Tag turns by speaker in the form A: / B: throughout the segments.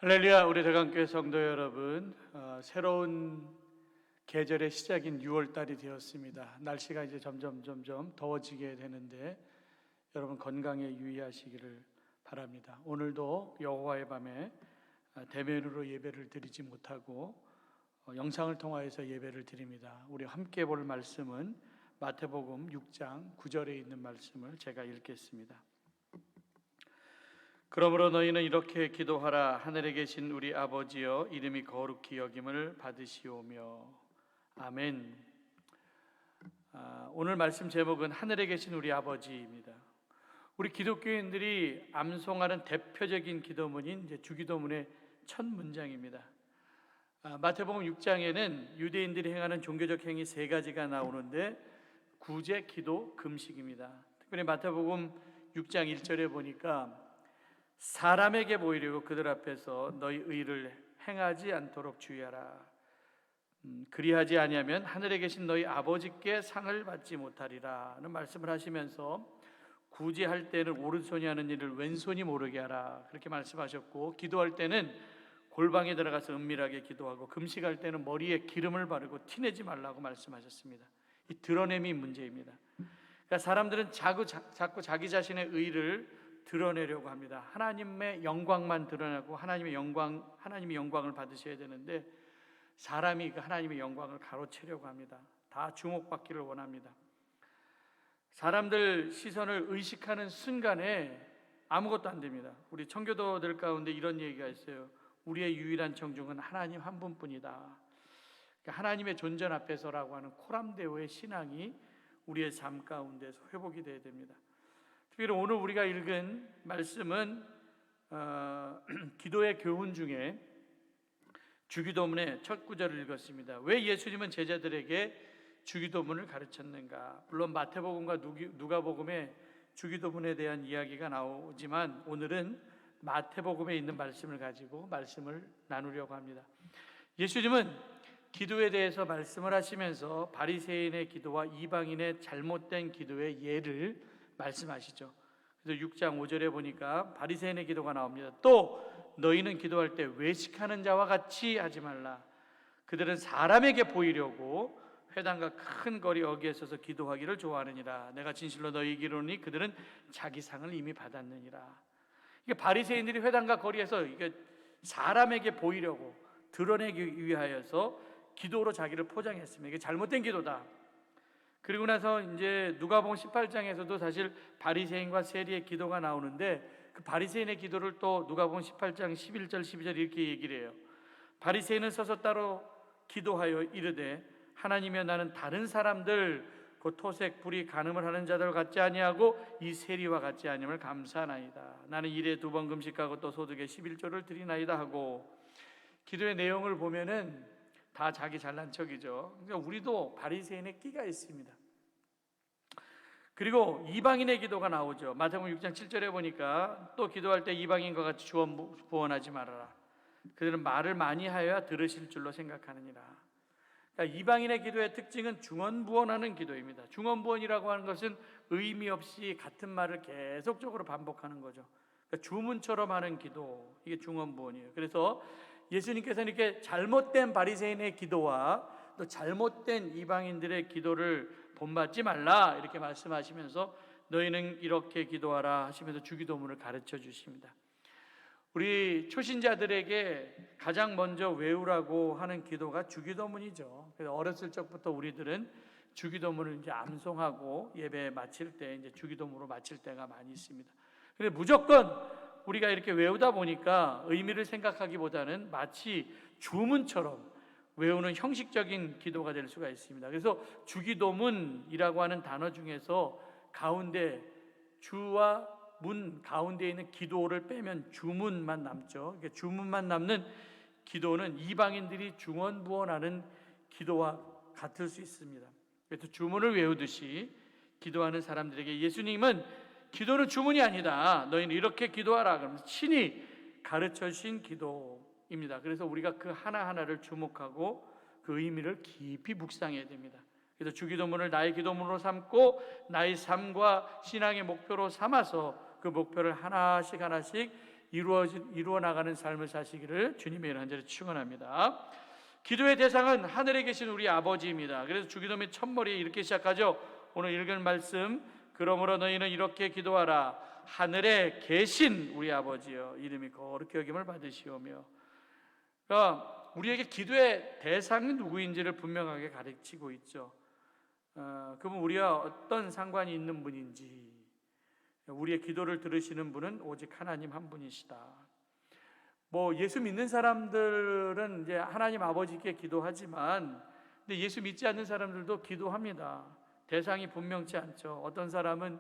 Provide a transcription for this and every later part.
A: 할렐루야. 우리 대강교회 성도 여러분, 새로운 계절의 시작인 6월달이 되었습니다. 날씨가 이제 점점 더워지게 되는데 여러분 건강에 유의하시기를 바랍니다. 오늘도 여호와의 밤에 대면으로 예배를 드리지 못하고 영상을 통하여서 예배를 드립니다. 우리 함께 볼 말씀은 마태복음 6장 9절에 있는 말씀을 제가 읽겠습니다. 그러므로 너희는 이렇게 기도하라. 하늘에 계신 우리 아버지여, 이름이 거룩히 여김을 받으시오며. 아멘. 오늘 말씀 제목은 하늘에 계신 우리 아버지입니다. 우리 기독교인들이 암송하는 대표적인 기도문인 이제 주기도문의 첫 문장입니다. 마태복음 6장에는 유대인들이 행하는 종교적 행위 세 가지가 나오는데 구제, 기도, 금식입니다. 특별히 마태복음 6장 1절에 보니까 사람에게 보이려고 그들 앞에서 너희 의를 행하지 않도록 주의하라. 그리하지 아니하면 하늘에 계신 너희 아버지께 상을 받지 못하리라는 말씀을 하시면서 구제할 때는 오른손이 하는 일을 왼손이 모르게 하라 그렇게 말씀하셨고, 기도할 때는 골방에 들어가서 은밀하게 기도하고, 금식할 때는 머리에 기름을 바르고 티내지 말라고 말씀하셨습니다. 이 드러냄이 문제입니다. 그러니까 사람들은 자꾸 자기 자신의 의를 드러내려고 합니다. 하나님의 영광만 드러나고 하나님의 영광을 받으셔야 되는데 사람이 그 하나님의 영광을 가로채려고 합니다. 다 주목받기를 원합니다. 사람들 시선을 의식하는 순간에 아무것도 안 됩니다. 우리 청교도들 가운데 이런 얘기가 있어요. 우리의 유일한 청중은 하나님 한 분뿐이다. 그러니까 하나님의 존전 앞에서라고 하는 코람데오의 신앙이 우리의 삶 가운데서 회복이 되어야 됩니다. 특별히 오늘 우리가 읽은 말씀은 기도의 교훈 중에 주기도문의 첫 구절을 읽었습니다. 왜 예수님은 제자들에게 주기도문을 가르쳤는가? 물론 마태복음과 누가복음에 주기도문에 대한 이야기가 나오지만 오늘은 마태복음에 있는 말씀을 가지고 말씀을 나누려고 합니다. 예수님은 기도에 대해서 말씀을 하시면서 바리새인의 기도와 이방인의 잘못된 기도의 예를 말씀하시죠. 그래서 6장 5절에 보니까 바리새인의 기도가 나옵니다. 또 너희는 기도할 때 외식하는 자와 같이 하지 말라. 그들은 사람에게 보이려고 회당과 큰 거리 어귀에 서서 기도하기를 좋아하느니라. 내가 진실로 너희에게 이르노니 그들은 자기 상을 이미 받았느니라. 이게 바리새인들이 회당과 거리에서 이게 사람에게 보이려고 드러내기 위하여서 기도로 자기를 포장했습니다. 이게 잘못된 기도다. 그리고 나서 이제 누가복음 18장에서도 사실 바리새인과 세리의 기도가 나오는데 그 바리새인의 기도를 또 누가복음 18장 11절 12절 이렇게 얘기를 해요. 바리새인은 서서 따로 기도하여 이르되 하나님이여, 나는 다른 사람들 그 토색 불이 간음을 하는 자들 같지 아니하고 이 세리와 같지 아니함을 감사하나이다. 나는 일에 2번 금식하고 또 소득의 11조를 드리나이다 하고, 기도의 내용을 보면은 다 자기 잘난 척이죠. 그러니까 우리도 바리새인의 끼가 있습니다. 그리고 이방인의 기도가 나오죠. 마태복음 6장 7절에 보니까 또 기도할 때 이방인과 같이 주원부원하지 말아라. 그들은 말을 많이 하여야 들으실 줄로 생각하느니라. 그러니까 이방인의 기도의 특징은 중언부언하는 기도입니다. 중언부언이라고 하는 것은 의미 없이 같은 말을 계속적으로 반복하는 거죠. 그러니까 주문처럼 하는 기도, 이게 중언부언이에요. 그래서 예수님께서는 이렇게 잘못된 바리새인의 기도와 또 잘못된 이방인들의 기도를 본받지 말라 이렇게 말씀하시면서 너희는 이렇게 기도하라 하시면서 주기도문을 가르쳐 주십니다. 우리 초신자들에게 가장 먼저 외우라고 하는 기도가 주기도문이죠. 그래서 어렸을 적부터 우리들은 주기도문을 이제 암송하고 예배 마칠 때 이제 주기도문으로 마칠 때가 많이 있습니다. 그런데 무조건 우리가 이렇게 외우다 보니까 의미를 생각하기보다는 마치 주문처럼 외우는 형식적인 기도가 될 수가 있습니다. 그래서 주기도문이라고 하는 단어 중에서 가운데 주와 문 가운데 있는 기도를 빼면 주문만 남죠. 그러니까 주문만 남는 기도는 이방인들이 중언부언하는 기도와 같을 수 있습니다. 그래서 주문을 외우듯이 기도하는 사람들에게 예수님은 기도는 주문이 아니다. 너희는 이렇게 기도하라. 그러면서 친히 가르쳐 주신 기도입니다. 그래서 우리가 그 하나하나를 주목하고 그 의미를 깊이 묵상해야 됩니다. 그래서 주기도문을 나의 기도문으로 삼고 나의 삶과 신앙의 목표로 삼아서 그 목표를 하나씩 이루어 나가는 삶을 사시기를 주님의 이름 한절에 축원합니다. 기도의 대상은 하늘에 계신 우리 아버지입니다. 그래서 주기도 및 첫머리에 이렇게 시작하죠. 오늘 읽은 말씀, 그러므로 너희는 이렇게 기도하라. 하늘에 계신 우리 아버지여, 이름이 거룩히 여김을 받으시오며. 그러니까 우리에게 기도의 대상이 누구인지를 분명하게 가르치고 있죠. 그분 우리와 어떤 상관이 있는 분인지, 우리의 기도를 들으시는 분은 오직 하나님 한 분이시다. 예수 믿는 사람들은 이제 하나님 아버지께 기도하지만, 근데 예수 믿지 않는 사람들도 기도합니다. 대상이 분명치 않죠. 어떤 사람은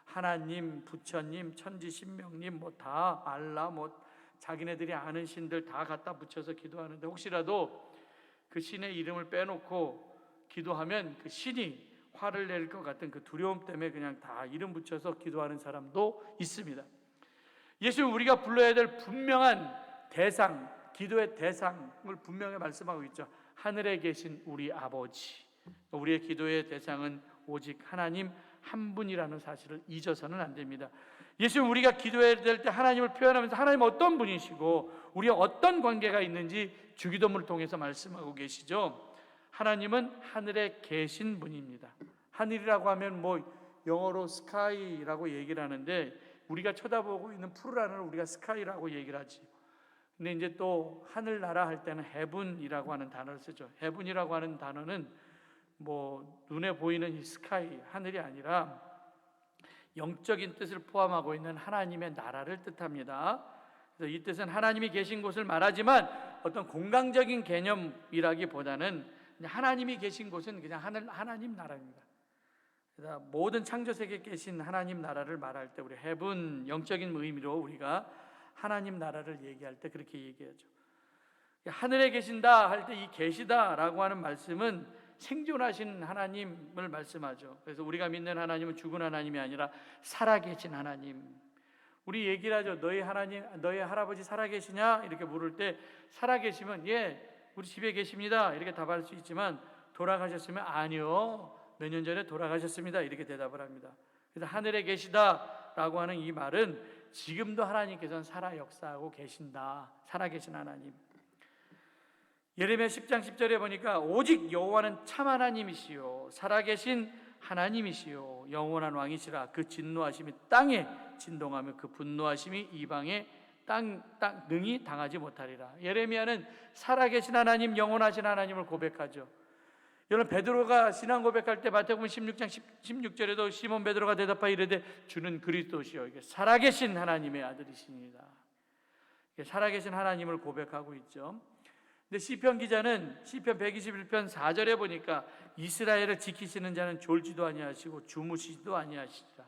A: 하나님, 부처님, 천지 신명님, 다 알라, 자기네들이 아는 신들 다 갖다 붙여서 기도하는데, 혹시라도 그 신의 이름을 빼놓고 기도하면 그 신이 화를 낼 것 같은 그 두려움 때문에 그냥 다 이름 붙여서 기도하는 사람도 있습니다. 예수는 우리가 불러야 될 분명한 대상, 기도의 대상을 분명히 말씀하고 있죠. 하늘에 계신 우리 아버지. 우리의 기도의 대상은 오직 하나님 한 분이라는 사실을 잊어서는 안 됩니다. 예수는 우리가 기도해야 될 때 하나님을 표현하면서 하나님 어떤 분이시고 우리와 어떤 관계가 있는지 주기도문을 통해서 말씀하고 계시죠. 하나님은 하늘에 계신 분입니다. 하늘이라고 하면 영어로 스카이라고 얘기를 하는데, 우리가 쳐다보고 있는 푸른 하늘을 우리가 스카이라고 얘기를 하지. 근데 이제 또 하늘나라 할 때는 헤븐이라고 하는 단어를 쓰죠. 헤븐이라고 하는 단어는 눈에 보이는 이 스카이, 하늘이 아니라 영적인 뜻을 포함하고 있는 하나님의 나라를 뜻합니다. 그래서 이 뜻은 하나님이 계신 곳을 말하지만 어떤 공간적인 개념이라기보다는 하나님이 계신 곳은 그냥 하나님 나라입니다. 그래서 모든 창조 세계에 계신 하나님 나라를 말할 때 우리 헤븐, 영적인 의미로 우리가 하나님 나라를 얘기할 때 그렇게 얘기하죠. 하늘에 계신다 할 때 이 계시다라고 하는 말씀은 생존하신 하나님을 말씀하죠. 그래서 우리가 믿는 하나님은 죽은 하나님이 아니라 살아계신 하나님. 우리 얘기를 하죠. 너희 하나님, 너희 할아버지 살아계시냐? 이렇게 물을 때 살아계시면 예, 우리 집에 계십니다. 이렇게 답할 수 있지만 돌아가셨으면 아니요, 몇 년 전에 돌아가셨습니다. 이렇게 대답을 합니다. 그래서 하늘에 계시다라고 하는 이 말은 지금도 하나님께서는 살아 역사하고 계신다. 살아계신 하나님. 예레미야 10장 10절에 보니까 오직 여호와는 참 하나님이시요 살아계신 하나님이시요 영원한 왕이시라. 그 진노하심이 땅에 진동하며 그 분노하심이 이방에 땅 능히 당하지 못하리라. 예레미야는 살아계신 하나님, 영원하신 하나님을 고백하죠. 여러분, 베드로가 신앙 고백할 때 마태복음 16장 16절에도 시몬 베드로가 대답하여 이르되 주는 그리스도시요, 이게 살아계신 하나님의 아들이시니라. 살아계신 하나님을 고백하고 있죠. 근데 시편 기자는 시편 121편 4절에 보니까 이스라엘을 지키시는 자는 졸지도 아니하시고 주무시지도 아니하시리라.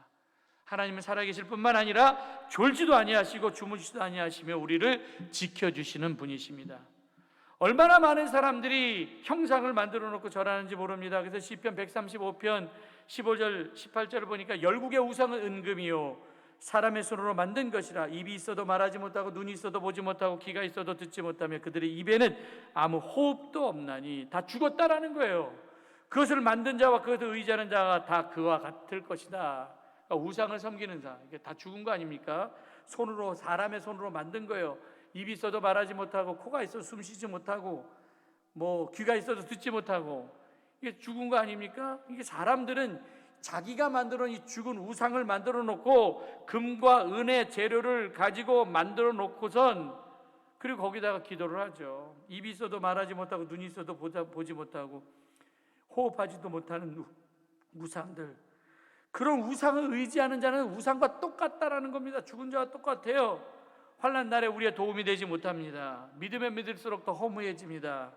A: 하나님은 살아계실 뿐만 아니라 졸지도 아니하시고 주무시지도 아니하시며 우리를 지켜주시는 분이십니다. 얼마나 많은 사람들이 형상을 만들어 놓고 절하는지 모릅니다. 그래서 시편 135편 15절 18절을 보니까 열국의 우상은 은금이요 사람의 손으로 만든 것이라. 입이 있어도 말하지 못하고 눈이 있어도 보지 못하고 귀가 있어도 듣지 못하며 그들의 입에는 아무 호흡도 없나니. 다 죽었다라는 거예요. 그것을 만든 자와 그것을 의지하는 자가 다 그와 같을 것이다. 그러니까 우상을 섬기는 자, 이게 다 죽은 거 아닙니까? 손으로, 사람의 손으로 만든 거예요. 입이 있어도 말하지 못하고 코가 있어도 숨쉬지 못하고 귀가 있어도 듣지 못하고, 이게 죽은 거 아닙니까? 이게 사람들은 자기가 만들어 놓은 이 죽은 우상을 만들어 놓고 금과 은의 재료를 가지고 만들어 놓고선 그리고 거기다가 기도를 하죠. 입이 있어도 말하지 못하고 눈이 있어도 보지 못하고 호흡하지도 못하는 우상들. 그런 우상을 의지하는 자는 우상과 똑같다라는 겁니다. 죽은 자와 똑같아요. 환난 날에 우리의 도움이 되지 못합니다. 믿으면 믿을수록 더 허무해집니다.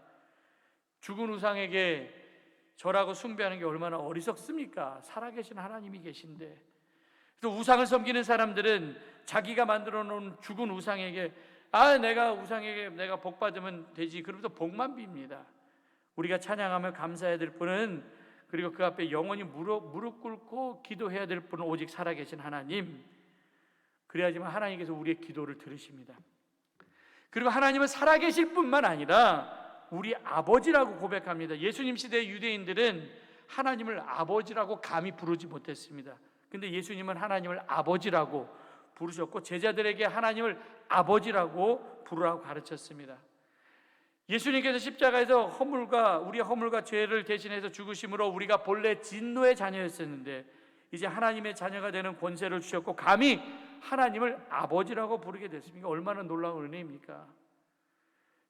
A: 죽은 우상에게 절하고 숭배하는 게 얼마나 어리석습니까? 살아계신 하나님이 계신데. 그래서 우상을 섬기는 사람들은 자기가 만들어 놓은 죽은 우상에게 내가 우상에게 내가 복 받으면 되지, 그러면서 복만 빕니다. 우리가 찬양하며 감사해야 될 분은, 그리고 그 앞에 영원히 무릎 꿇고 기도해야 될 분은 오직 살아계신 하나님. 그래야지만 하나님께서 우리의 기도를 들으십니다. 그리고 하나님은 살아계실 뿐만 아니라 우리 아버지라고 고백합니다. 예수님 시대의 유대인들은 하나님을 아버지라고 감히 부르지 못했습니다. 근데 예수님은 하나님을 아버지라고 부르셨고 제자들에게 하나님을 아버지라고 부르라고 가르쳤습니다. 예수님께서 십자가에서 우리의 허물과 죄를 대신해서 죽으심으로 우리가 본래 진노의 자녀였었는데 이제 하나님의 자녀가 되는 권세를 주셨고 감히 하나님을 아버지라고 부르게 됐습니다. 얼마나 놀라운 은혜입니까?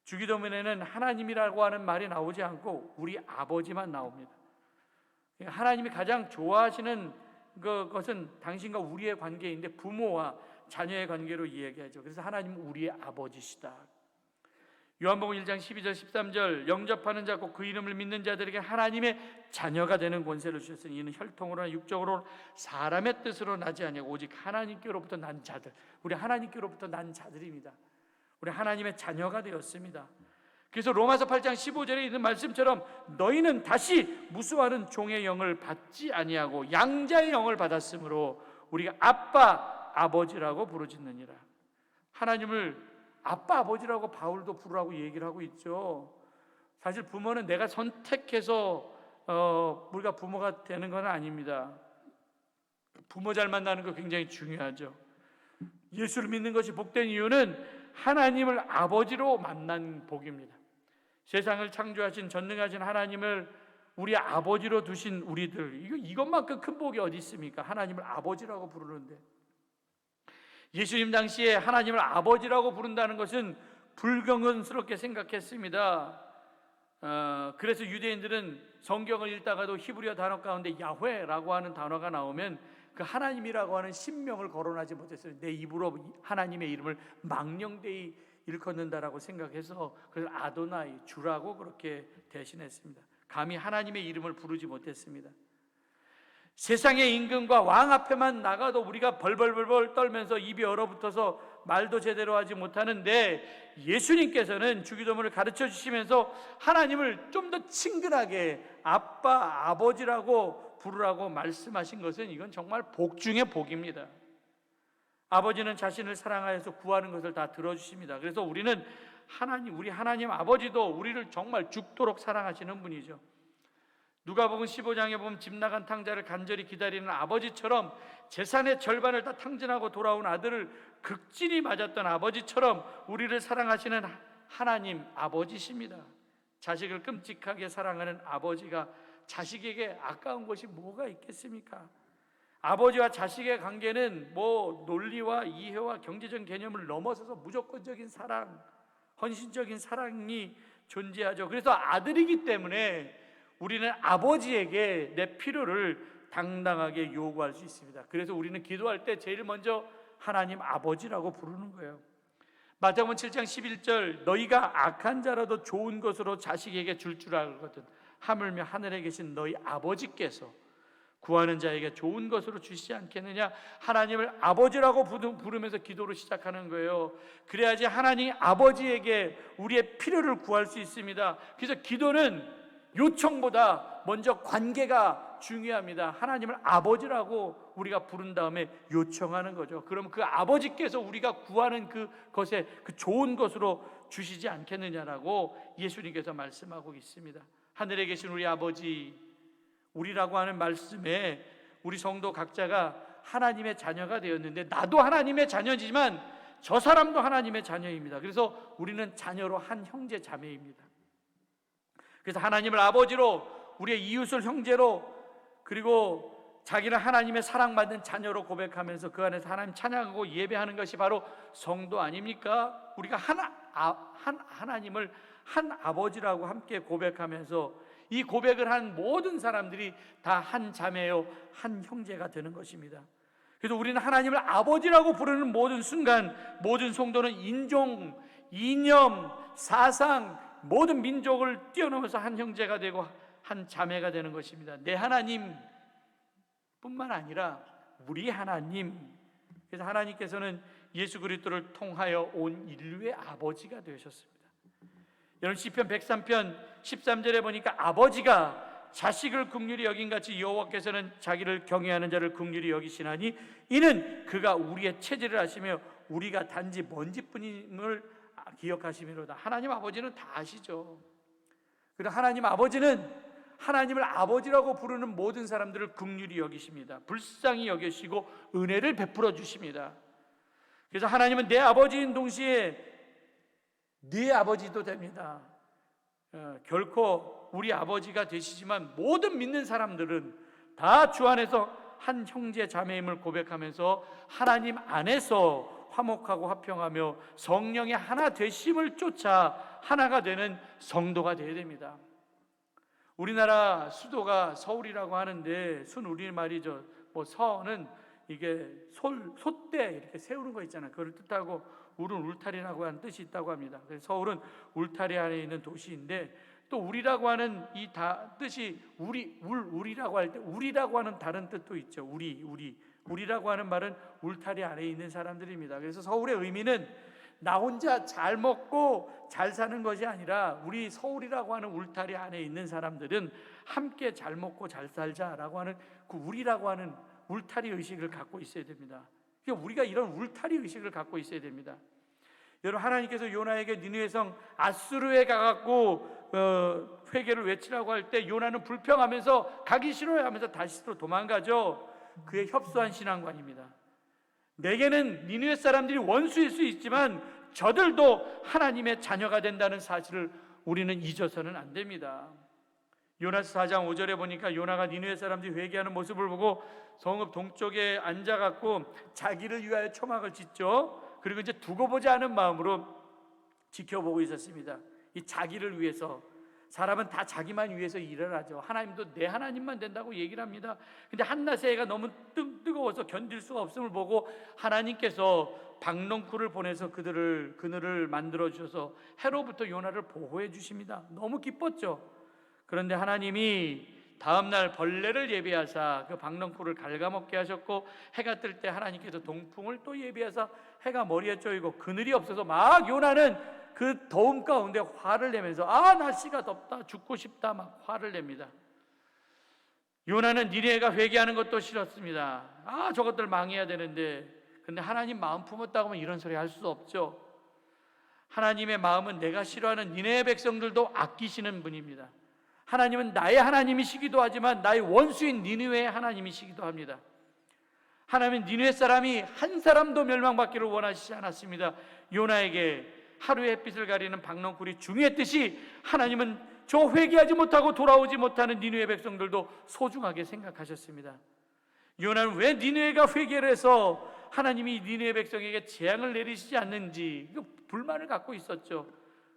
A: 주기도문에는 하나님이라고 하는 말이 나오지 않고 우리 아버지만 나옵니다. 하나님이 가장 좋아하시는 것은 당신과 우리의 관계인데 부모와 자녀의 관계로 이야기하죠. 그래서 하나님은 우리의 아버지시다. 요한복음 1장 12절 13절 영접하는 자 곧 그 이름을 믿는 자들에게 하나님의 자녀가 되는 권세를 주셨으니 이는 혈통으로나 육적으로 사람의 뜻으로 나지 아니하고 오직 하나님께로부터 난 자들, 우리 하나님께로부터 난 자들입니다. 우리 하나님의 자녀가 되었습니다. 그래서 로마서 8장 15절에 있는 말씀처럼 너희는 다시 무수하는 종의 영을 받지 아니하고 양자의 영을 받았으므로 우리가 아빠 아버지라고 부르짖느니라. 하나님을 아빠 아버지라고 바울도 부르라고 얘기를 하고 있죠. 사실 부모는 내가 선택해서 우리가 부모가 되는 건 아닙니다. 부모 잘 만나는 거 굉장히 중요하죠. 예수를 믿는 것이 복된 이유는 하나님을 아버지로 만난 복입니다. 세상을 창조하신 전능하신 하나님을 우리 아버지로 두신 우리들, 이것만큼 큰 복이 어디 있습니까? 하나님을 아버지라고 부르는데, 예수님 당시에 하나님을 아버지라고 부른다는 것은 불경건스럽게 생각했습니다. 그래서 유대인들은 성경을 읽다가도 히브리어 단어 가운데 야훼라고 하는 단어가 나오면 그 하나님이라고 하는 신명을 거론하지 못했어요. 내 입으로 하나님의 이름을 망령되이 일컫는다라고 생각해서 그걸 아도나이, 주라고 그렇게 대신했습니다. 감히 하나님의 이름을 부르지 못했습니다. 세상의 임금과 왕 앞에만 나가도 우리가 벌벌벌 떨면서 입이 얼어붙어서 말도 제대로 하지 못하는데 예수님께서는 주기도문을 가르쳐 주시면서 하나님을 좀 더 친근하게 아빠, 아버지라고 부르라고 말씀하신 것은 이건 정말 복 중의 복입니다. 아버지는 자신을 사랑하여서 구하는 것을 다 들어주십니다. 그래서 우리는 우리 하나님 아버지도 우리를 정말 죽도록 사랑하시는 분이죠. 누가복음 15장에 보면 집 나간 탕자를 간절히 기다리는 아버지처럼 재산의 절반을 다 탕진하고 돌아온 아들을 극진히 맞았던 아버지처럼 우리를 사랑하시는 하나님 아버지십니다. 자식을 끔찍하게 사랑하는 아버지가 자식에게 아까운 것이 뭐가 있겠습니까? 아버지와 자식의 관계는 논리와 이해와 경제적 개념을 넘어서서 무조건적인 사랑, 헌신적인 사랑이 존재하죠. 그래서 아들이기 때문에 우리는 아버지에게 내 필요를 당당하게 요구할 수 있습니다. 그래서 우리는 기도할 때 제일 먼저 하나님 아버지라고 부르는 거예요. 마태복음 7장 11절 너희가 악한 자라도 좋은 것으로 자식에게 줄 알거든 하물며 하늘에 계신 너희 아버지께서 구하는 자에게 좋은 것으로 주시지 않겠느냐. 하나님을 아버지라고 부르면서 기도를 시작하는 거예요. 그래야지 하나님 아버지에게 우리의 필요를 구할 수 있습니다. 그래서 기도는 요청보다 먼저 관계가 중요합니다. 하나님을 아버지라고 우리가 부른 다음에 요청하는 거죠. 그럼 그 아버지께서 우리가 구하는 그것에 그 좋은 것으로 주시지 않겠느냐라고 예수님께서 말씀하고 있습니다. 하늘에 계신 우리 아버지, 우리라고 하는 말씀에 우리 성도 각자가 하나님의 자녀가 되었는데 나도 하나님의 자녀지만 저 사람도 하나님의 자녀입니다. 그래서 우리는 자녀로 한 형제 자매입니다. 그래서 하나님을 아버지로, 우리의 이웃을 형제로, 그리고 자기는 하나님의 사랑받는 자녀로 고백하면서 그 안에서 하나님 찬양하고 예배하는 것이 바로 성도 아닙니까? 우리가 하나님을 한 아버지라고 함께 고백하면서 이 고백을 한 모든 사람들이 다 한 자매요, 한 형제가 되는 것입니다. 그래서 우리는 하나님을 아버지라고 부르는 모든 순간 모든 성도는 인종, 이념, 사상, 모든 민족을 뛰어넘어서 한 형제가 되고 한 자매가 되는 것입니다. 내 하나님 뿐만 아니라 우리 하나님. 그래서 하나님께서는 예수 그리스도를 통하여 온 인류의 아버지가 되셨습니다. 여러분 시편 103편 13절에 보니까 아버지가 자식을 긍휼히 여긴같이 여호와께서는 자기를 경외하는 자를 긍휼히 여기시나니 이는 그가 우리의 체질을 아시며 우리가 단지 먼지뿐임을 기억하시미로다. 하나님 아버지는 다 아시죠. 그리고 하나님 아버지는 하나님을 아버지라고 부르는 모든 사람들을 긍휼히 여기십니다. 불쌍히 여기시고 은혜를 베풀어 주십니다. 그래서 하나님은 내 아버지인 동시에 네 아버지도 됩니다. 결코 우리 아버지가 되시지만 모든 믿는 사람들은 다 주 안에서 한 형제 자매임을 고백하면서 하나님 안에서 화목하고 화평하며 성령의 하나 되심을 쫓아 하나가 되는 성도가 되어야 됩니다. 우리나라 수도가 서울이라고 하는데 순 우리말이죠. 서는 이게 솥대 이렇게 세우는 거 있잖아요. 그걸 뜻하고 울은 울타리라고 하는 뜻이 있다고 합니다. 그래서 서울은 울타리 안에 있는 도시인데, 또 우리라고 하는 이 뜻이 우리라고 할 때 우리라고 하는 다른 뜻도 있죠. 우리라고 하는 말은 울타리 안에 있는 사람들입니다. 그래서 서울의 의미는 나 혼자 잘 먹고 잘 사는 것이 아니라 우리 서울이라고 하는 울타리 안에 있는 사람들은 함께 잘 먹고 잘 살자라고 하는 그 우리라고 하는 울타리 의식을 갖고 있어야 됩니다. 우리가 이런 울타리 의식을 갖고 있어야 됩니다. 여러분, 하나님께서 요나에게 니느웨 성 아수르에 가갖고 회개를 외치라고 할 때 요나는 불평하면서 가기 싫어요 하면서 다시스로 도망가죠. 그의 협소한 신앙관입니다. 내게는 니느웨 사람들이 원수일 수 있지만 저들도 하나님의 자녀가 된다는 사실을 우리는 잊어서는 안 됩니다. 요나서 4장 5절에 보니까 요나가 니느웨 사람들이 회개하는 모습을 보고 성읍 동쪽에 앉아갖고 자기를 위하여 초막을 짓죠. 그리고 이제 두고 보지 않은 마음으로 지켜보고 있었습니다. 이 자기를 위해서, 사람은 다 자기만 위해서 일을 하죠. 하나님도 내 하나님만 된다고 얘기를 합니다. 근데 한낮의 해가 너무 뜨거워서 견딜 수가 없음을 보고 하나님께서 박넝쿨을 보내서 그늘을 만들어 주셔서 해로부터 요나를 보호해 주십니다. 너무 기뻤죠. 그런데 하나님이 다음날 벌레를 예비하사 그 박넝쿨을 갉아먹게 하셨고, 해가 뜰 때 하나님께서 동풍을 또 예비하사 해가 머리에 쪼이고 그늘이 없어서 막 요나는 그 더움 가운데 화를 내면서 날씨가 덥다, 죽고 싶다 막 화를 냅니다. 요나는 니느웨가 회개하는 것도 싫었습니다. 저것들 망해야 되는데, 근데 하나님 마음 품었다고 하면 이런 소리 할 수 없죠. 하나님의 마음은 내가 싫어하는 니느웨 백성들도 아끼시는 분입니다. 하나님은 나의 하나님이시기도 하지만 나의 원수인 니느웨의 하나님이시기도 합니다. 하나님은 니느웨 사람이 한 사람도 멸망받기를 원하시지 않았습니다. 요나에게 하루의 햇빛을 가리는 박넝쿨이 중요했듯이 하나님은 저 회개하지 못하고 돌아오지 못하는 니느웨 백성들도 소중하게 생각하셨습니다. 요나는 왜 니느웨가 회개를 해서 하나님이 니느웨 백성에게 재앙을 내리시지 않는지 불만을 갖고 있었죠.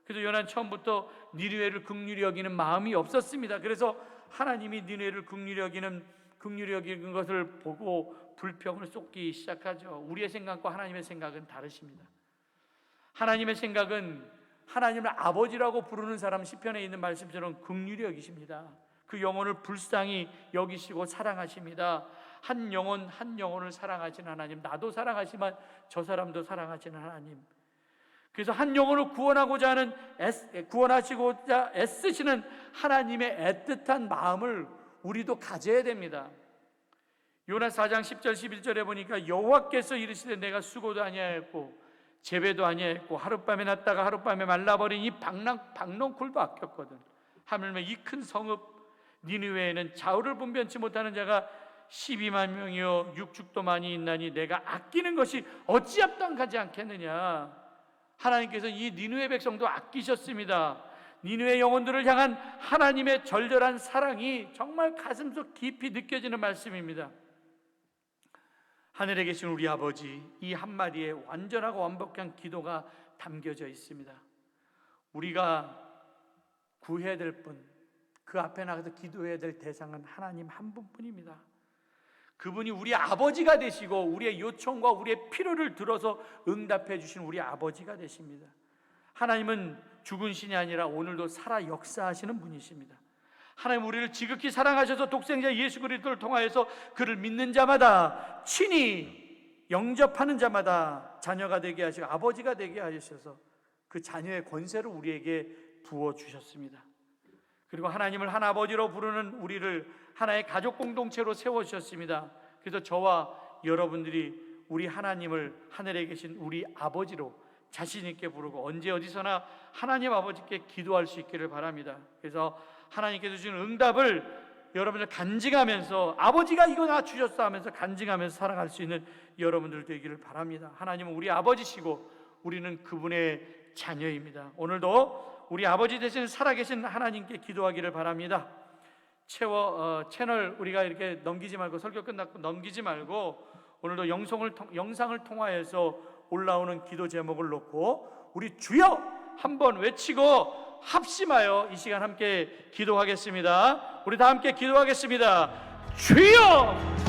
A: 그래서 요나는 처음부터 니느웨를 긍휼히 여기는 마음이 없었습니다. 그래서 하나님이 니느웨를 긍휼히 여기는 것을 보고 불평을 쏟기 시작하죠. 우리의 생각과 하나님의 생각은 다르십니다. 하나님의 생각은 하나님을 아버지라고 부르는 사람, 시편에 있는 말씀처럼 긍휼히 여기십니다. 그 영혼을 불쌍히 여기시고 사랑하십니다. 한 영혼을 사랑하시는 하나님, 나도 사랑하시지만 저 사람도 사랑하시는 하나님. 그래서 한 영혼을 구원하시고자 애쓰시는 하나님의 애틋한 마음을 우리도 가져야 됩니다. 요나 4장 10절 11절에 보니까 여호와께서 이르시되 내가 수고도 아니하였고 재배도 아니하였고 하룻밤에 났다가 하룻밤에 말라버린 이 박넝쿨도 아꼈거든. 하물며 이 큰 성읍 니느웨에는 좌우를 분변치 못하는 자가 12만 명이요 육축도 많이 있나니 내가 아끼는 것이 어찌 합당하지 않겠느냐. 하나님께서 이 니느웨 백성도 아끼셨습니다. 니느웨 영혼들을 향한 하나님의 절절한 사랑이 정말 가슴속 깊이 느껴지는 말씀입니다. 하늘에 계신 우리 아버지, 이 한마디에 완전하고 완벽한 기도가 담겨져 있습니다. 우리가 구해야 될 분, 그 앞에 나가서 기도해야 될 대상은 하나님 한 분뿐입니다. 그분이 우리 아버지가 되시고 우리의 요청과 우리의 필요를 들어서 응답해 주신 우리 아버지가 되십니다. 하나님은 죽은 신이 아니라 오늘도 살아 역사하시는 분이십니다. 하나님 우리를 지극히 사랑하셔서 독생자 예수 그리스도를 통하여서 그를 믿는 자마다 친히 영접하는 자마다 자녀가 되게 하시고 아버지가 되게 하셔서 그 자녀의 권세를 우리에게 부어주셨습니다. 그리고 하나님을 한 아버지로 부르는 우리를 하나의 가족 공동체로 세워주셨습니다. 그래서 저와 여러분들이 우리 하나님을 하늘에 계신 우리 아버지로 자신 있게 부르고 언제 어디서나 하나님 아버지께 기도할 수 있기를 바랍니다. 그래서 하나님께서 주신 응답을 여러분을 간증하면서 아버지가 이거 나 주셨어 하면서 간증하면서 살아갈 수 있는 여러분들 되기를 바랍니다. 하나님은 우리 아버지시고 우리는 그분의 자녀입니다. 오늘도 우리 아버지 대신 살아계신 하나님께 기도하기를 바랍니다. 채널 우리가 이렇게 넘기지 말고, 설교 끝났고 넘기지 말고 오늘도 영상을 통하여서 올라오는 기도 제목을 놓고 우리 주여 한번 외치고 합심하여 이 시간 함께 기도하겠습니다. 우리 다 함께 기도하겠습니다. 주여!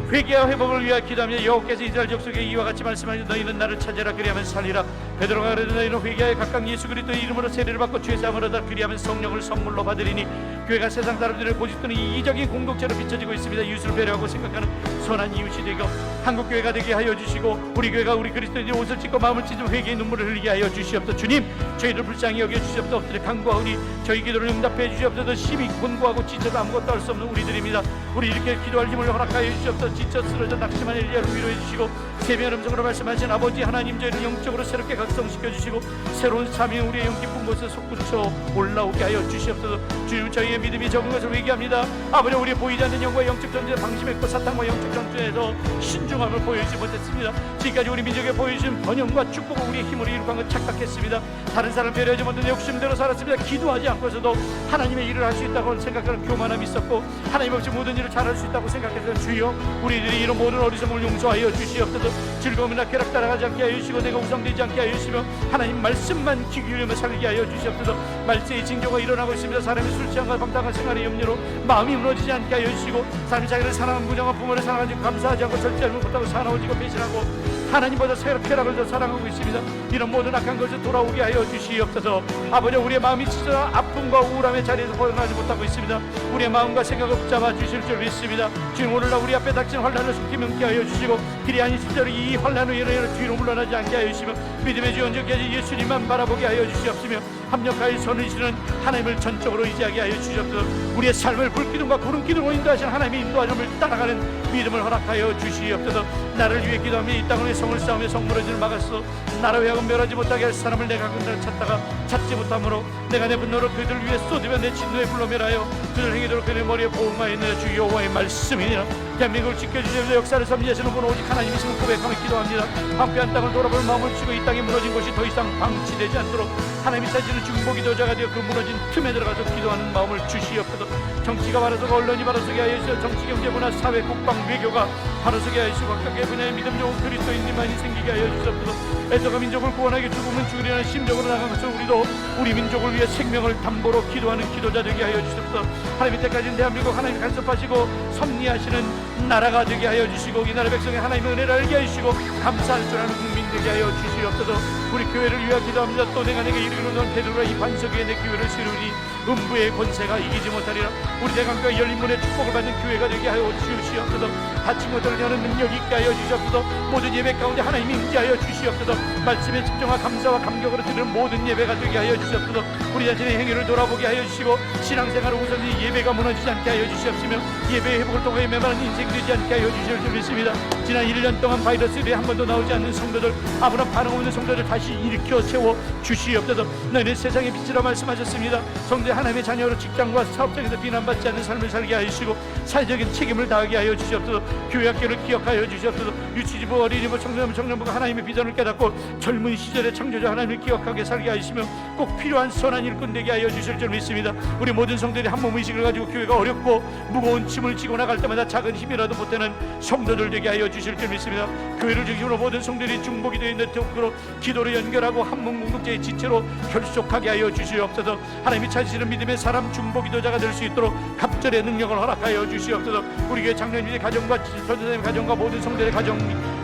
A: 회개와 회복을 위하여 기도하며 여호와께서 이스라엘 족속에게 이와 같이 말씀하시되 너희는 나를 찾으라 그리하면 살리라. 베드로가 그러되 너희는 회개하여 각각 예수 그리스도의 이름으로 세례를 받고 죄 사함을 얻어 그리하면 성령을 선물로 받으리니 교회가 세상 사람들을 고집도는 이기적인 공동체로 비춰지고 있습니다. 이웃을 배려하고 생각하는 선한 이웃이 되고 한국교회가 되게 하여 주시고 우리 교회가 우리 그리스도인의 옷을 찢고 마음을 찢은 회개의 눈물을 흘리게 하여 주시옵소서. 주님, 저희들 불쌍히 여겨 주시옵소서. 엎드려 간구하오니 저희 기도를 응답해 주시옵소서. 심히 곤고하고 지쳐서 아무것도 할 수 없는 우리들입니다. 우리 이렇게 기도할 힘을 허락하여 주시옵소서. 지쳐 쓰러져 낙심한 엘리야를 위로해 주시고 세미한 음성으로 말씀하신 아버지 하나님, 저희를 영적으로 새롭게 각성시켜 주시고 새로운 삶이 우리의 영 깊은 곳에 솟구쳐 올라오게 하여 주시옵소서. 주님, 저희의 믿음이 적은 것을 회개합니다. 아버지, 우리 보이지 않는 영과 영적 전쟁에 방심했고 사탄과 영적 전쟁에서 신중함을 보여주지 못했습니다. 지금까지 우리 민족에 보여주신 번영과 축복을 우리의 힘으로 이루고 한 것 착각했습니다. 다른 사람 배려하지 못한 욕심대로 살았습니다. 기도하지 않고서도 하나님의 일을 할 수 있다고 생각하는 교만함이 있었고 하나님 없이 모든 일을 잘할 수 있다고 생각해서 주여 우리들이 이런 모든 어리석음을 용서하여 주시옵소서. 즐거움이나 쾌락 따라가지 않게 하여 주시고 내가 우상되지 않게 하여 주시며 하나님 말씀만 귀 기울이며 살게 하여 주시옵소서. 말세의 징조가 일어나고 있습니다. 사람이 술 취함과 방탕한 생활의 염려로 마음이 무너지지 않게 하여 주시고 사람이 자기를 사랑하는 부정한 부모를 사랑하지 감사하지 않고 절제하지 못하고 사나워지고 배신하고 하나님보다 쾌락을 더 사랑하고 있습니다. 이런 모든 악한 것을 돌아오게 하여 주시옵소서. 아버지, 우리의 마음이 지쳐 아픔과 우울함의 자리에서 벗어나지 못하고 있습니다. 우리의 마음과 생각을 붙잡아 주실 줄 믿습니다. 주님, 오늘날 우리 앞에 닥친 환난을 속히 명케 하여 주시고 그리 아닌 실제로 이 환난으로 인하여 뒤로 물러나지 않게 하여 주시며 믿음의 주 언제까지 예수님만 바라보게 하여 주시옵시며 합력하여 선이시는 하나님을 전적으로 의지하게 하여 주시옵소서. 우리의 삶을 불기둥과 구름기둥으로 인도하시는 하나님의 인도하심을 따라가는 믿음을 허락하여 주시옵소서. 나를 위해 기도하며 이 땅을 위해 성을 쌓으며 성물어지를 막았어. 나를 위하여 멸하지 못하게 할 사람을 내가 그들을 찾다가 찾지 못함으로 내가 내 분노로 그들을 위해 쏟으며 내 진노에 불러 멸하여 그들 행위대로 그들의 머리에 보응하였느냐. 주 여호와의 말씀이니라. 대한민국을 지켜주시면서 역사를 섭리하시는 분은 오직 하나님이심을 고백하며 기도합니다. 황폐한 땅을 돌아볼 마음을 주고 이 땅에 무너진 곳이 더 이상 방치되지 않도록 하나님이 찾으시는 중보기도자가 되어 그 무너진 틈에 들어가서 기도하는 마음을 주시옵소서. 정치가 바로서고 언론이 바로서게 하여 주시어 정치, 경제, 문화, 사회, 국방, 외교가 바로서게 하여 주시고 각각의 분야의 믿음 좋은 그리스도인들만이 생기게 하여 주시옵소서. 애써가 민족을 구원하게 죽으면 죽으려는 심정으로 나간 것을 우리도 우리 민족을 위해 생명을 담보로 기도하는 기도자 되게 하여 주시옵소서. 하나님 이때까지는 대한민국 하나님 간섭하시고 섭리하시는 나라가 되게 하여 주시고 이 나라 백성의 하나님의 은혜를 알게 하여 주시고 감사할 줄 아는 국민 되게 하여 주시옵소서. 우리 교회를 위하여 기도합니다. 또 내가 내게 이르기로 넌 베드로라 이 반석 위에 내 교회를 세우니 음부의 권세가 이기지 못하리라. 우리 대강교회 열린 문의 축복을 받는 교회가 되게 하여 주시옵소서. 닫힌 것들을 여는 능력 있게 하여 주시옵소서. 모든 예배 가운데 하나님이 임재하여 주시옵소서. 말씀에 집중과 감사와 감격으로 드리는 모든 예배가 되게 하여 주시옵소서. 우리 자신의 행위를 돌아보게 하여 주시고 신앙생활을 우선히 예배가 무너지지 않게 하여 주시옵시며 예배의 회복을 통해 매만한 인생 되지 않게 하여 주실 줄 믿습니다. 지난 1년 동안 바이러스에 한 번도 나오지 않는 성도들, 아무런 반응 없는 성도들 다시 일으켜 세워 주시옵소서. 너희는 세상의 빛이라 말씀하셨습니다. 성도의 하나님의 자녀로 직장과 사업장에서 비난받지 않는 삶을 살게 하시고 사회적인 책임을 다하게 하여 주시옵소서. 교회 학교를 기억하여 주시옵소서. 유치지부, 어린이부, 청년부가 하나님의 비전을 깨닫고 젊은 시절의 창조자 하나님을 기억하게 살게 하시며 꼭 필요한 선한 일꾼 되게 하여 주실 줄 믿습니다. 우리 모든 성도들이 한 몸 의식을 가지고 교회가 어렵고 무거운 짐을 지고 나갈 때마다 작은 힘이라도 보태는 성도들 되게 하여 주실 줄 믿습니다. 교회를 중심으로 모든 성도들이 중복이 되어 있는 네트워크로 기도로 연결하고 한몸 공동체의 지체로 결속하게 하여 주시옵소서. 하나님이 찾으시는 믿음의 사람 중보기도자가 될 수 있도록 갑절의 능력을 허락하여 주시옵소서. 우리 교회 장로님의 가정과 전도사님의 가정과 모든 성도들의 가정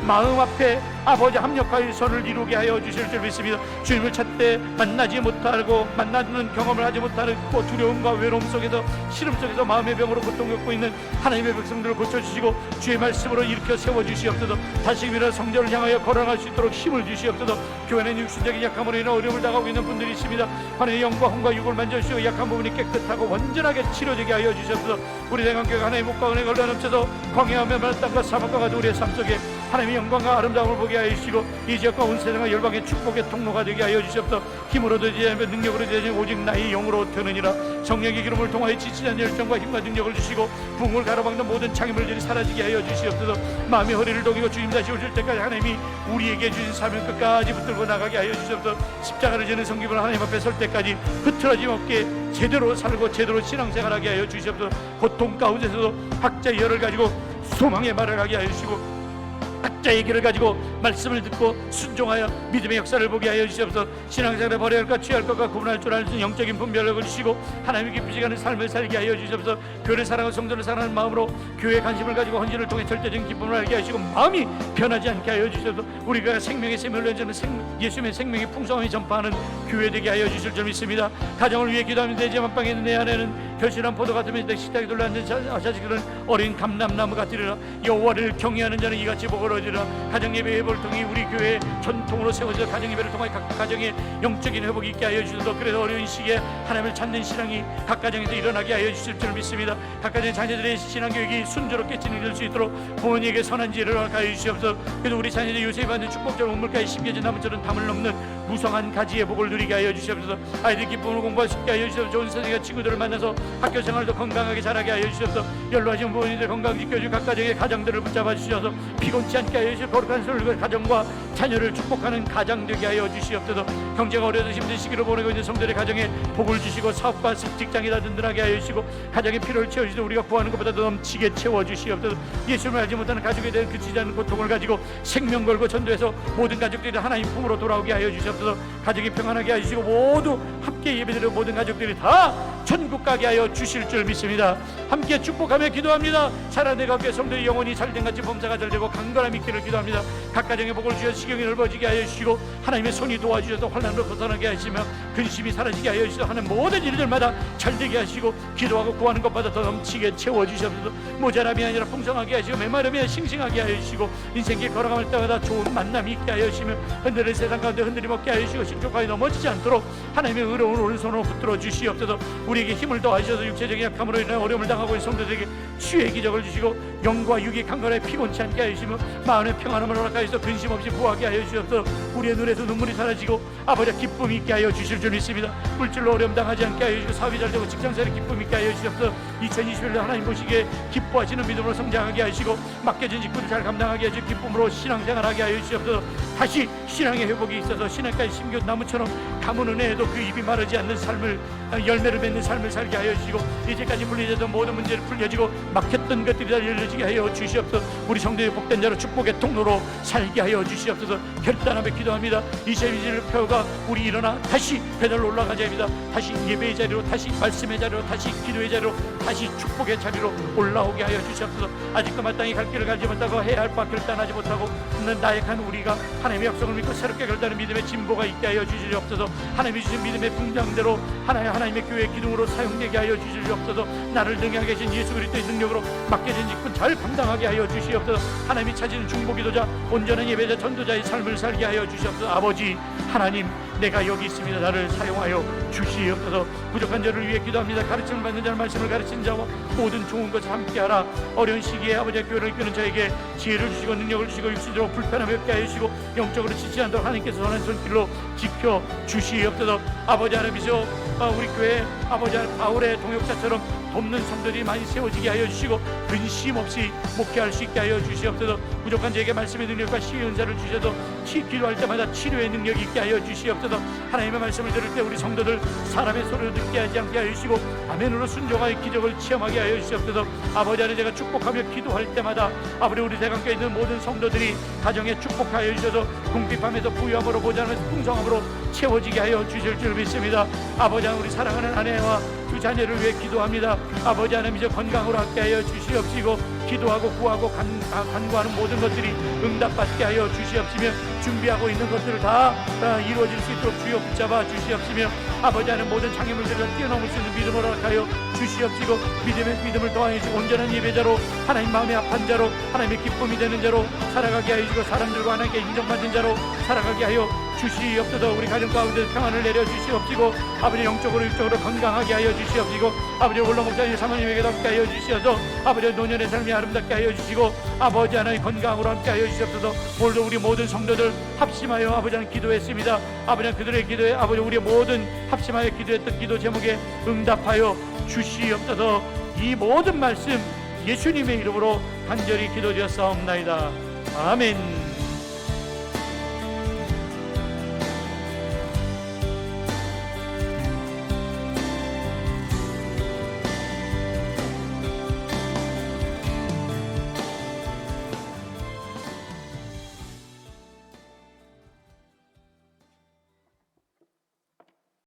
A: 마음 앞에 아버지 합력하여 선을 이루게 하여 주실 줄 믿습니다. 주님을 찾되 만나지 못하고 만나는 경험을 하지 못하는 두려움과 외로움 속에서 시름 속에서 마음의 병으로 고통겪고 있는 하나님의 백성들을 고쳐주시고 주의 말씀으로 일으켜 세워주시옵소서. 다시 일어나 성전을 향하여 걸어갈 수 있도록 힘을 주시옵소서. 교회는 육신적인 약함으로 인해 어려움을 당하고 있는 분들이 있습니다. 하나님의 영과 혼과 육을 만져주시고 약한 부분이 깨끗하고 완전하게 치료되게 하여 주시옵소서. 우리 대강교회가 하나님의 목과 은혜가 흘러넘쳐서 광야와 메마른 땅과 사막과 같은 우리의 삶 속에 하나님의 영광과 아름다움을 보게 하여 주시고 이 지역과 온 세상과 열방의 축복의 통로가 되게 하여 주시옵소서. 힘으로 되지 않으며 능력으로 되지 않으며 오직 나의 영으로 되느니라. 성령의 기름을 통하여 지치지 않는 열정과 힘과 능력을 주시고 붕을 가로막는 모든 장애물들이 사라지게 하여 주시옵소서. 마음의 허리를 독이고 주님 다시 오실 때까지 하나님이 우리에게 주신 사명 끝까지 붙들고 나가게 하여 주시옵소서. 십자가를 지는 성김을 하나님 앞에 설 때까지 흐트러짐 없게 제대로 살고 제대로 신앙생활하게 하여 주시옵소서. 고통 가운데서도 학자의 열을 가지고 소망의 말을 하게 하여 주시고 학자의 길을 가지고 말씀을 듣고 순종하여 믿음의 역사를 보게 하여 주시옵소서. 신앙생활에 버려야 할까 취할 것과 구분할 줄 아는 영적인 분별력을 주시고 하나님의 기쁘지 않은 삶을 살게 하여 주시옵소서. 교회를 사랑하고 성도를 사랑하는 마음으로 교회에 관심을 가지고 헌신을 통해 절대적인 기쁨을 알게 하시고 마음이 변하지 않게 하여 주시옵소서. 우리가 생명의 샘을 내주는 예수님의 생명의 풍성함이 전파하는 교회 되게 하여 주실 줄 믿습니다. 가정을 위해 기도하면 되지 만방에 있는 내 안에는 결실한 포도 같으면 식탁에 둘러앉은 자식들은 어린 감람나무 같으리라. 여호와를 경외하는 자는 이같이 복을 얻으리라. 가정예배 회복을 통해 우리 교회의 전통으로 세워져 가정예배를 통해 각 가정의 영적인 회복이 있게 하여 주셔서 그래서 어려운 시기에 하나님을 찾는 신앙이 각 가정에서 일어나게 하여 주실 줄 믿습니다. 각 가정의 자녀들의 신앙교육이 순조롭게 진행될 수 있도록 부모님에게 선한 지혜를 하여 주시옵소서. 그래도 우리 자녀들이 요새 받는 축복처럼 우물가에 심겨진 나무처럼 담을 넘는 무성한 가지의 복을 누리게 하여 주시옵소서. 아이들 기쁨으로 공부할 수 있게 하여 주시옵소서. 좋은 선생님과 친구들을 만나서 학교 생활도 건강하게 잘하게 하여 주시옵소서. 연로하신 부모님들 건강 지켜주시고 각 가정의 가정들을 붙잡아 주셔서 피곤치 않게 하여 주시고 거룩한 설교 가정과 자녀를 축복하는 가정 되게 하여 주시옵소서. 경제가 어려워서 힘든 시기를 보내고 있는 성도들의 가정에 복을 주시고 사업과 직장이 다 든든하게 하여 주시고 가정의 필요를 채워주시고 우리가 구하는 것보다 더 넘치게 채워주시옵소서. 예수님을 알지 못하는 가족에 대한 그치지 않는 고통을 가지고 생명 걸고 전도해서 모든 가족들이 하나님 품으로 돌아오게 하여 주시옵소서. 가족이 평안하게 하여 주시고 모두 함께 예배드리는 모든 가족들이 다 천국 가게 하여 주실 줄 믿습니다. 함께 축복하며 기도합니다. 살아내 가운데 성도의 영혼이 잘된 같이 범사가 잘되고 강건함 있기를 기도합니다. 각 가정의 복을 주셔서 시경이 넓어지게 하여 주시고 하나님의 손이 도와주셔서 환난으로 벗어나게 하시며 근심이 사라지게 하여 주셔서 하는 모든 일들마다 잘되게 하시고 기도하고 구하는 것보다 더 넘치게 채워주셔서 모자람이 아니라 풍성하게 하시고 메마름이 싱싱하게 하여 주시고 인생길 걸어갈 때마다 좋은 만남이 있게 하여 주시며 흔들리는 세상 가운데 흔들림 없게 하여 주시고 신족하게 넘어지지 않도록 하나님의 의로운 오른손으로 붙들어 주시옵소서. 우리에게 힘을 더하셔서 육체적인 약함으로 인해 어려움을 당하고 있는 성도들에게 치유의 기적을 주시고 영과 육이 강건하게 피곤치 않게 하여 주시며 마음의 평안함을 허락하여서 근심 없이 부하게 하여 주시옵소서. 우리의 눈에서 눈물이 사라지고 아버지의 기쁨이 있게 하여 주실 줄 믿습니다. 물질로 어려움 당하지 않게 하여 주시고 사업이 잘되고 직장생활에 기쁨이 있게 하여 주시옵소서. 2021년 하나님 보시기에 기뻐하시는 믿음으로 성장하게 하시고 맡겨진 직분을 잘 감당하게 하시고 기쁨으로 신앙생활하게 하여 주시옵소서. 다시 신앙의 회복이 있어서 신앙까지 심겨 나무처럼 가문 은혜에도 그 입이 마르지 않는 삶을 열매를 맺는 삶을 살게 하여 주시고 이제까지 물리쳤던 모든 문제를 풀려지고 막혔던 것들이 다 열려지게 하여 주시옵소서. 우리 성도의 복된 자로 축복의 통로로 살게 하여 주시옵소서. 결단하며 기도합니다. 이 재미지를 펴가 우리 일어나 다시 배달로 올라가자 합니다. 다시 예배의 자리로 다시 말씀의 자리로 다시 기도의 자리로 다시 축복의 자리로 올라오게 하여 주시옵소서. 아직도 마땅히 갈 길을 가지 못하고 해야 할 바 결단하지 못하고 있는 나약한 우리가 하나님의 약속을 믿고 새롭게 결단하는 믿음의 진보가 있게 하여 주시옵소서. 하나님이 주신 믿음의 분량대로 하나님의 교회의 기둥으로 사용되게 하여 주시옵소서. 나를 등에 계신 예수 그리스도의 능력으로 맡겨진 직분 잘 감당하게 하여 주시옵소서. 하나님이 찾으는 중보기도자 온전한 예배자 전도자의 삶을 살게 하여 주시옵소서. 아버지 하나님 내가 여기 있습니다. 나를 사용하여 주시옵소서. 부족한 자를 위해 기도합니다. 가르침을 받는 자는 말씀을 가르치는 자와 모든 좋은 것을 함께하라. 어려운 시기에 아버지의 교회를 이끄는 자에게 지혜를 주시고 능력을 주시고 육신적으로 불편함을 없게 하여 주시고 영적으로 지치지 않도록 하나님께서 선한 손길로 지켜 주시옵소서. 아버지 하나님이시여 우리 교회 아버지 바울의 동역자처럼 돕는 성도들이 많이 세워지게 하여 주시고 근심 없이 목회할 수 있게 하여 주시옵소서. 부족한 자에게 말씀의 능력과 시의 은사를 주셔서 기도할 때마다 치료의 능력이 있게 하여 주시옵소서. 하나님의 말씀을 들을 때 우리 성도들 사람의 소리를 듣게 하지 않게 하여 주시고 아멘으로 순종하여 기적을 체험하게 하여 주시옵소서. 아버지 하나님 제가 축복하며 기도할 때마다 아버지 우리 대강교에 있는 모든 성도들이 가정에 축복하여 주셔서 궁핍함에서 부유함으로 보좌하면서 풍성함으로 채워지게 하여 주실 줄 믿습니다. 아버지 하나님 우리 사랑하는 아내와 두 자녀를 위해 기도합니다. 아버지 하나님 이제 건강으로 함께 하여 주시옵시고 기도하고 구하고 간구하는 모든 것들이 응답받게 하여 주시옵시며 준비하고 있는 것들을 다 이루어질 수 있도록 주여 붙잡아 주시옵시며 아버지 하나님 모든 장애물들을 뛰어넘을 수 있는 믿음을 허락하여 주시옵시고 믿음을 더하여 주시고 온전한 예배자로 하나님 마음의 합한 자로 하나님의 기쁨이 되는 자로 살아가게 하여 주시고 사람들과 하나님께 인정받는 자로 살아가게 하여 주시옵소서. 우리 가정 가운데 평안을 내려 주시옵시고 아버지 영적으로 육적으로 건강하게 하여 주시옵시고 아버지 올로 목사님 사모님에게도 함께 하여 주시어서 아버지 노년의 삶이 아름답게 하여 주시고 아버지 하나님 건강으로 함께 하여 주시옵소서. 오늘도 우리 모든 성도들 합심하여 아버지 하나님 기도했습니다. 아버지 하나님 그들의 기도에 아버지 우리의 모든 합심하여 기도했던 기도 제목에 응답하여 주시옵소서. 이 모든 말씀 예수님의 이름으로 간절히 기도드렸사옵나이다. 아멘.